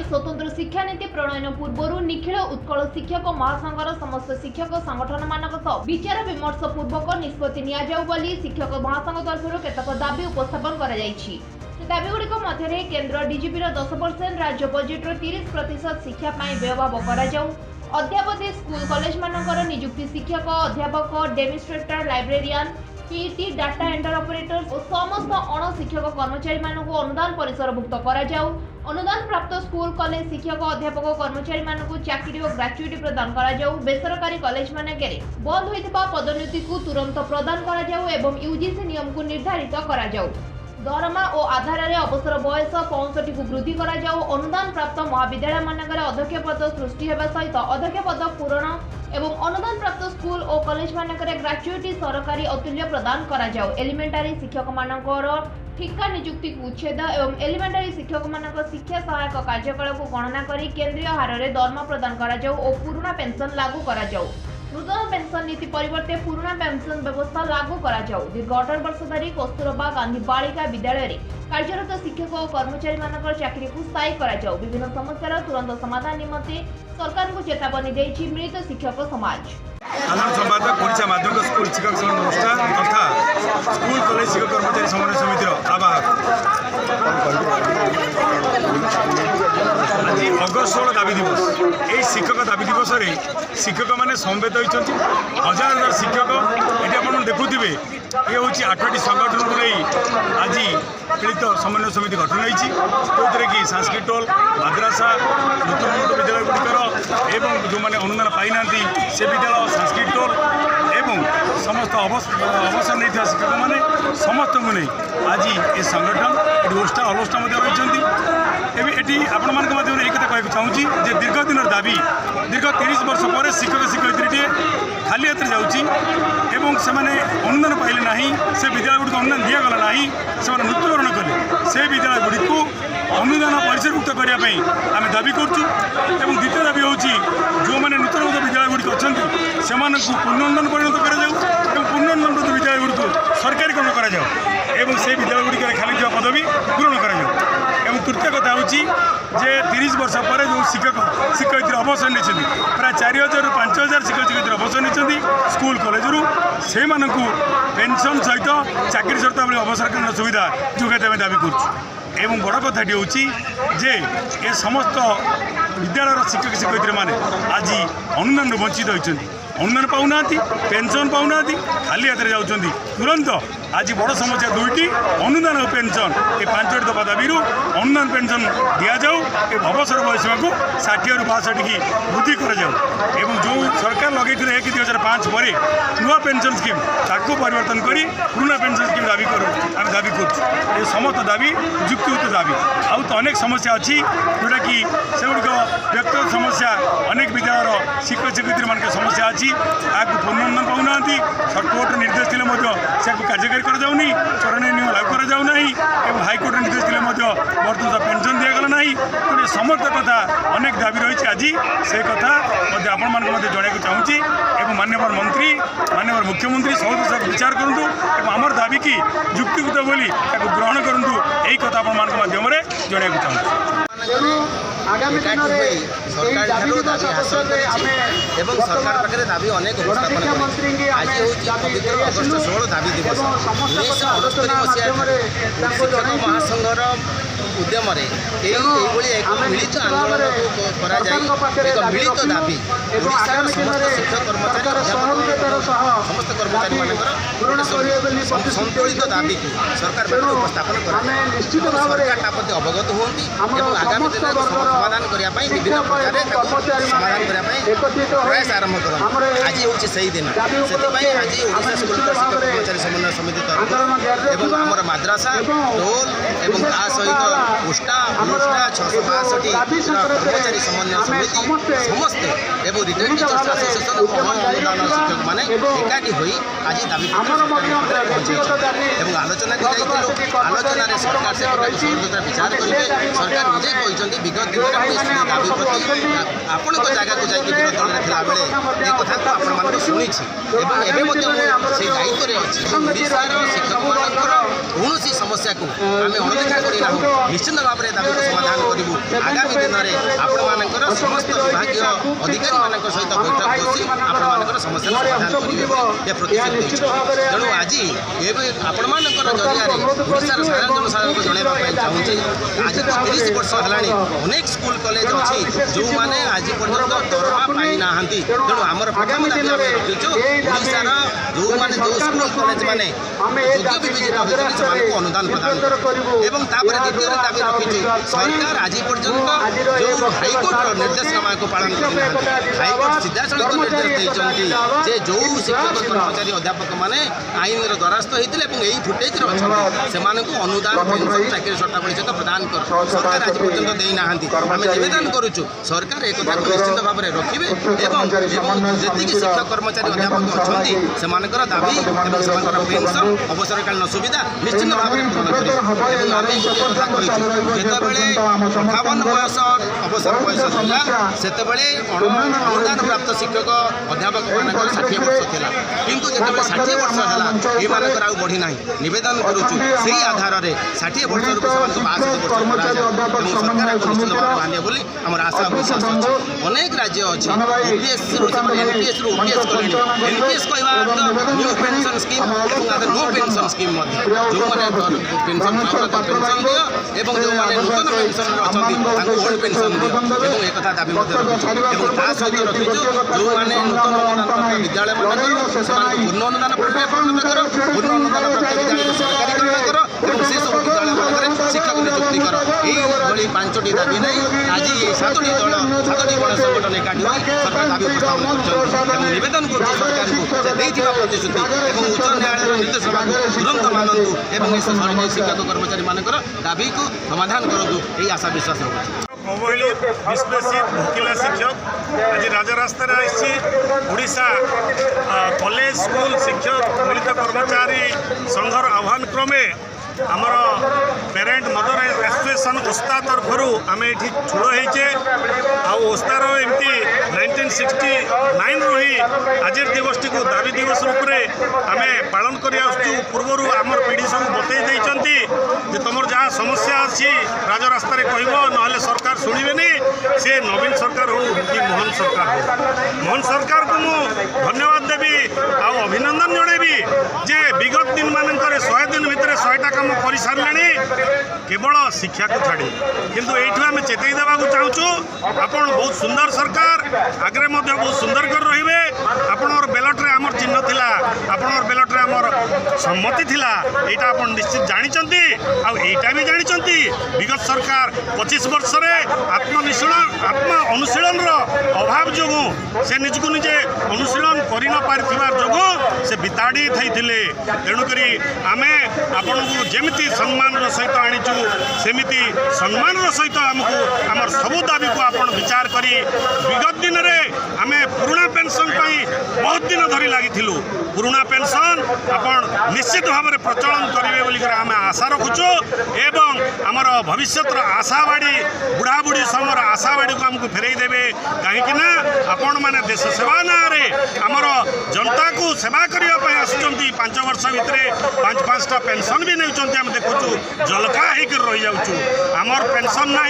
स्वतंत्र शिक्षानीति प्रणयन पूर्व निखिल उत्कल शिक्षक महासंघर समस्त शिक्षक संगठन मान विचार विमर्श पूर्वक निष्पत्ति नि शिक्षक महासंघ तरफ केतक दाबी उपस्थापन कर दाबीगुड़िक मध्य केन्द्र डीजीपी 10% राज्य बजेट 30% शिक्षा व्ययभाव अध्यापक स्कूल कॉलेज मानकर नियुक्ति शिक्षक अध्यापक demonstrator librarian PT data entry operator और समस्त अण शिक्षक कर्मचारी मानक अनुदान परिसरभुक्त अनुदान प्राप्त स्कूल कॉलेज शिक्षक अध्यापक कर्मचारी मानक चाकरी और ग्रेजुएटी प्रदान बेसरकारी कॉलेज मानक बंद होइतिबा पदोन्नति को तुरंत प्रदान एवं यूजीसी नियम को निर्धारित दरमा और आधार अवसर बयस 65 को वृद्धि अनुदान प्राप्त महाविद्यालय मानकर अध्यक्ष पद सृष्टि होगा सहित अध्यक्ष पद पूरण एवं अनुदान प्राप्त स्कूल और कॉलेज मानकर ग्रेजुएटी सरकारी अतुल्य प्रदान एलिमेंटारी शिक्षक मानकर ठिका नियुक्ति को उच्छेद एवं एलिमेंटारी शिक्षक मानक शिक्षा सहायक कार्यकाल को गणना करी केंद्रीय हार में दरमा प्रदान और पुराना पेंशन लागू नूतन पेंशन नीति परिवर्ते पुराना पेंशन व्यवस्था लागू दीर्घ 18 वर्ष धरी कस्तूरबा गांधी बालिका विद्यालय कार्यरत शिक्षक और कर्मचारी मानकर चाकरी को स्थायी विभिन्न समस्यार तुरंत समाधान निमंते सरकार को चेतावनी देछि मिलित शिक्षक समाज। साधारण संवादक ओडिशा माध्यमिक स्कूल शिक्षक संघ अनुष्ठान तथा स्कूल कॉलेज शिक्षक कर्मचारी समन्वय समितिर आवाहक आज अगस्त 16 दाबी दिवस यही शिक्षक दाबी दिवस में शिक्षक मैंने समवेत होती हजार हजार शिक्षक ये आप देखुवे ये हूँ 8टी संगठन को नहीं आज पीड़ित समन्वय समिति गठन होती कि सांस्कृतिक टोल माद्रासा नूतन उन्नत विद्यालय गुड़िकर एवं जो मैंने अनुदान पाई ना से विद्यालय सांस्कृतिक टोल एवं समस्त अवसर नहीं शिक्षक मैंने समस्त को नहीं आज ये संगठन ये गोष्ठा अलष्ठा ये आपण मान एक कथा कहना चाहूँगी दीर्घ दिन दाबी दीर्घ 30 वर्ष पर शिक्षक शिक्षयित्री खाली हाथ में से अनुदान पाइले ना से विद्यालय गुड़ी अनुदान दिगला ना से मृत्युवरण कले से विद्यालय गुड़ी को अनुदान परिसरभुक्त करने आम दाबी करूँ। द्वितीय दाबी हूँ जो मैंने नूतन विद्यालय गुड़ी अच्छा से पुनर्नुदान परिणत कर पुनर्नुदान विद्यालय गुड़ी को सरकारीकरण कर विद्यालय गुड़ी खाली पदवी पूरण कर तृतीय कथा हूँ जे 30 वर्ष पर जो शिक्षक शिक्षयित्री अवसर नहीं प्राय 4000 ରୁ 5000 शिक्षक शिक्षयित्री अवसर नहीं स्कूल कॉलेज से पेंशन सहित चाकरी सहित अवसर केन्द्र सुविधा जोगाई दाबी करूँ। बड़ कथाटी हूँ जे ये समस्त विद्यालय शिक्षक शिक्षयित्री मैंने आज अनुदान वंचित होती अनुदान पाऊना पेंशन पाऊना खाली हाथ में जाऊँच तुरंत आज बड़ समस्या दुईटी अनुदान और पेंशन ये 5टी दफा दाबी अनुदान पेंशन दि जाऊ अवसर बयसीमा को 60 ରୁ 62 की वृद्धि कर जो सरकार लगे 1 2005 पर नुआ पेंशन स्कीम ताकू परिवर्तन करी पुराना पेंशन स्कीम दाबी आम दाबी कर समस्त दाबी युक्तियुक्त दाबी आउ तो अनेक समस्या अच्छी जोटा कि से व्यक्तिगत समस्या अनेक विद्यालय शिक्षक शिक्षयित्री मान समस्या अच्छी आपको पुनर्नुदान पाऊना कोर्ट निर्देश से कार्यकारी कराऊनी चरणीय नियम लागू कर हाईकोर्ट निर्देश बर्तमान पेंशन दिगला ना तो समस्त कथा अनेक दाबी रही आज से कथा आपण मान जनवाक चाहूँगी माननीय मंत्री माननीय मुख्यमंत्री सब विचार करूँ आमर दाबी की युक्तिगत बोली ग्रहण करूँ यही कथा आपण मान माध्यम जनवाक चाहूँगी। आगामी दिन में सरकार पाखे दाबी अनेक उपस्थापन आज हूँ पवित्र अगस्त 16 दाबी दिवस 1968 मसीह शिक्षक महासंघर उद्यम एक मिलित आंदोलन एक मिलित दाबी ओडिशार समस्त शिक्षक कर्मचारी समस्त कर्मचारी मान संतुलित दाबी को सरकार पाखे उपस्थापन कर सरकार प्रति अवगत होती आगामी दिन समाधान करने विभिन्न प्रकार समाधान करने प्रयास आरंभ कर आज हूँ से दिन से आज ओडिशा स्कूल शिक्षक कर्मचारी समन्वय समिति तरफ आमर माद्रासा टोल और ता सहित उष्टा अनुष्टा 662 कर्मचारी समन्वय समिति समस्ते एवं रिटायर्ड टीचर्स एसोसिएशन अनुदान शिक्षक मैंने एकाठी हो आज दाबी आलोचना आलोचन सरकार से सहजता विचार करेंगे सरकार निजे कहते विगत दिन दाबी प्रति आपण जगह को जाकि विरोध दल थिला बेले ये कथा को आपण मान शुणी से दायित्व अच्छी ओडिशार शिक्षक मान कौन समस्या को आम अनदेखा करना निश्चित भाव में दाबी समाधान करूँ। आगामी दिन में आपंकर समस्त विभाग अधिकारी सहित बैठक बसी आपंकर समस्या समाधान करेंगे प्रतिश्रुति तेणु आज आपंकर जरिया ओडार साधारण जनसाधारण जनवाई चाहूँगी आज 30 वर्ष है अनेक स्कूल कॉलेज अच्छी जो मैंने आज पर्यटन दरमा पाई ना तेणु आमर प्रथम दाबी आम रखीचु ओडार जो मैंने जो स्कूल कॉलेज मैंने योग्य विवेचित होती से अनुदान प्रदान एवं द्वितीय दाबी रखीचु सरकार आज पर्यटन जो हाईकोर्ट निर्देशनामा को पालन कर हाईकोर्ट सीधासख निर्देश देते जो शिक्षक कर्मचारी अध्यापक मैंने आईन द्वारस्थ होते यही फुटेज अच्छा से अनुदान पेंशन चाकरी सट्टावली सहित प्रदान कर सरकार आज पर्यटन देना आम नवेदन करुचु सरकार एक निश्चित भाव में रखिए जी शिक्षक कर्मचारी अध्यापक अच्छा से दाबी और पेंशन अवसरकालीन सुविधा निश्चित भाव में पूरण आम कथा कहीबले 58 बयस अवसर बयस था से अनुदान प्राप्त शिक्षक अध्यापक मान 60 वर्ष था किंतु जिते 60 वर्ष है ये आउ बढ़ी ना नवेदन करुचु से आधार में 60 वर्ष से 62 वर्ष सरकार निश्चित भाव मानिए बोली आम आशा विश्वास अच्छे अनेक राज्य अच्छी एनपीएस रु ओपीएस कले एनपीएस कहवा new pension scheme no pension scheme जो मैंने पेंशन पेंशन दियो एवं जो मैंने नूतन पेंशन अच्छा ओल्ड पेंशन दियो एक कथा दाबी सहित रखीचु जो मैंने नूतन विद्यालय पूर्ण अनुदान प्रक्रिया पूर्ण कर पूर्ण अनुदान प्रक्रिया विद्यालय सरकारीकरण कर से सब विद्यालय शिक्षक नियुक्ति कर यही 5टी दाबी नहीं आज 7टी दल 7टी गण संगठन एकाठी हो सरकार दाबी उपस्थापन कर नवेदन कर सरकार को प्रतिश्रुति और उच्च न्यायालय निर्देशना तुरंत मानतु और सरकारी शिक्षक कर्मचारी मान दाबी को समाधान करूँ यही आशा विश्वास रखुच्छे। विश्वसित भोकिला शिक्षक आज राजरास्ता ओडिशा कॉलेज स्कूल शिक्षक मिलित कर्मचारी संघर आह्वान क्रमे आमर पेरेंट मदर एसोसिएशन ओस्ता तरफ आम ये छुड़ होचे ओस्तार एमती 1969 रु ही आज दिवस टी दाबी दिवस रूप में आम पालन कर पूर्वर आमर पीढ़ी सब बतई तुम जहाँ समस्या अच्छी राजरास्त कह ना सरकार शुणे से नवीन सरकार हो कि मोहन सरकार हो मोहन सरकार को मुझे धन्यवाद देवी अभिनंदन जनइबी जे विगत दिन मानक 100 दिन भितर 100टा काम कर सारे केवल शिक्षा को छाड़ी किंतु यू आम चेतई देवा चाहूँ आपन बहुत सुंदर सरकार आगे बहुत सुंदर कर रे आपणर बेलट्रे आमर चिन्ह थिला आपणर बेलट्रे आमर सम्मति थिला एटा आपन निश्चित जानिचंती आ एटा भी जानिचंती विगत सरकार 25 वर्ष रे आत्म अनुशीलन अभाव जोगु से निजको निजे अनुशीलन करि न पारिथिबार जोगु से बिताड़ी थैथिले तेणुकरी आमे आपन को जेमिति सम्मान सहित आनीचु सेमिति सम्मान सहित आमको आमर सबू दाबी को आपन विचार करी विगत दिन रे आमे पुराना पेंशन पाई बहुत दिन धरी लगी पुराना पेंशन आपन निश्चित भाव में प्रचलन करेंगे बोलिक आम आशा रखुचु एवं आमर भविष्य आशावाड़ी बुढ़ा बुढ़ी समर आशावाड़ी को आमको फेरई देवे कहीं आपण मैंने देश सेवा ना आमर जनता को सेवा करने आसुँच 5 वर्ष भितर 5-5टा पेंशन भी नहीं आम देखुचु जलका होकर रही जाऊँ आमर पेंशन ना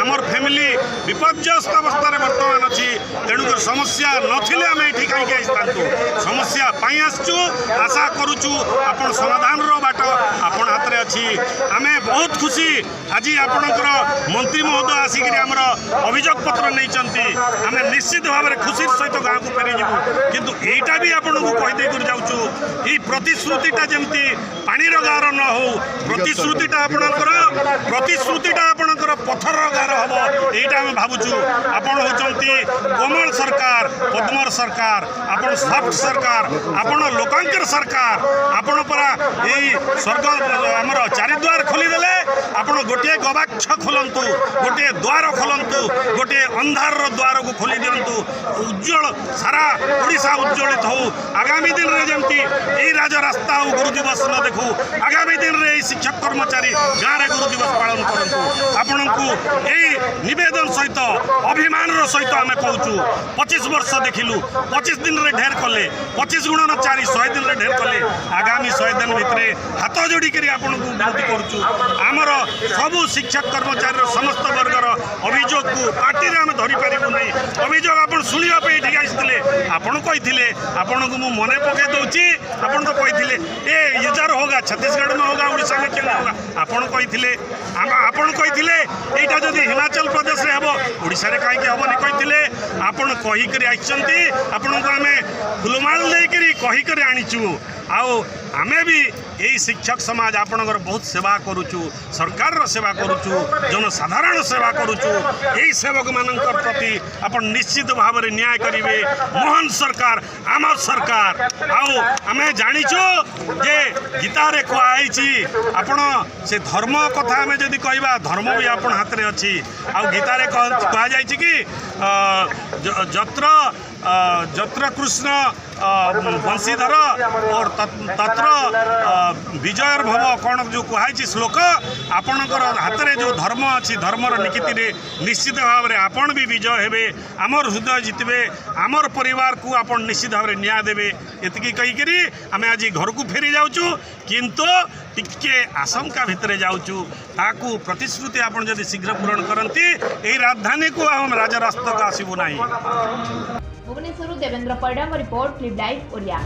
आमर फैमिली विपर्यस्त अवस्था बर्तमान अच्छी तेणुक समस्या नथिले आम ये कहीं आसतु समस्या पाई आसचु आशा करुचु आपण समाधान बाट आपण हाथ में अच्छी आम बहुत खुशी आज आपणकर मंत्री महोदय आसिक आमर अभियोग पत्र नहीं आम निश्चित भाव में खुशी सहित गाँव को फेरी जीवु किंतु एटा भी आपन को कहीदे कर जाऊँ ये प्रतिश्रुतिटा जमती पानीर गार न हो प्रतिश्रुतिटा आपणकर पथर गार हम यहीटा आम भावुचु आपण होचंती कोमल सरकार पद्मर सरकार आपण सॉफ्ट सरकार आपण लोकांकर सरकार आपण परा यही स्वर्ग आमर चारिद्वार खोलीदेले आपण गोटे गवाक्ष खोलतु गोटे द्वार खोलतु गोटे अंधार द्वार को खोली दिंतु उज्जवल सारा ओडिशा उज्ज्वलित हो आगामी दिन में जमती यही राजरास्ता हो गुरु दिवस न देखू आगामी दिन में शिक्षक कर्मचारी गाँव में गुरु दिवस पालन करूँ आपण को यही नवेदन सहित अभिमान सहित आम कहूँ 25 वर्ष देखिलु 25 दिन में ढेर कले 25 गुणन 4 100 दिन में ढेर कले आगामी 100 दिन भितर हाथ जोड़ी कर आपन को विनती करूँ आमर सबू शिक्षक कर्मचारी समस्त वर्गर अभियोग को पार्टी में आम धरी पारू ना अभियोग आप शुणापी ठीक आसते आपड़ कही आपन को मन पकई दूसरी आपन तो कही ए इधर होगा छत्तीसगढ़ में होगा उड़ीसा में क्यों होगा आपन कही आपन कही यहाँ जब हिमाचल प्रदेश में हम ओडिशा रे कहीं हेनी कही आपन कहीकर आपन को आम फुलमाल देकर कहीकर आनीचु आमे भी यही शिक्षक समाज आपणकर बहुत सेवा करुचु सरकार सेवा करुचु जनसाधारण सेवा करुचु यही सेवक मान प्रति आप निश्चित भाव में न्याय करेंगे मोहन सरकार आम सरकार आमे जाचु जे गीतार कहुई आपण से धर्म कथा आम जदि कहवा धर्म भी आप हाथ में अच्छी गीतार कहुई कि जत्र कृष्ण बंशीधर और तत्र विजयर भव कौन जो कहुई श्लोक आपणकर हाथ में जो धर्म अच्छी धर्मर नीति निश्चित भाव में आपण भी विजय हेबे आमर हृदय जितबे आमर परिवार को आप निश्चित भाव में न्याय देवे एतिकी कहीकि आम आज घर को फेरी जाऊँ किंतु टिके आशंका भितर जाऊँ ताकू प्रतिश्रुति आप जब शीघ्र पूरण करती यही राजधानी को हम राजरास्ता आसबू ना। Bhubaneswar Devendra Parida report clip live Odia.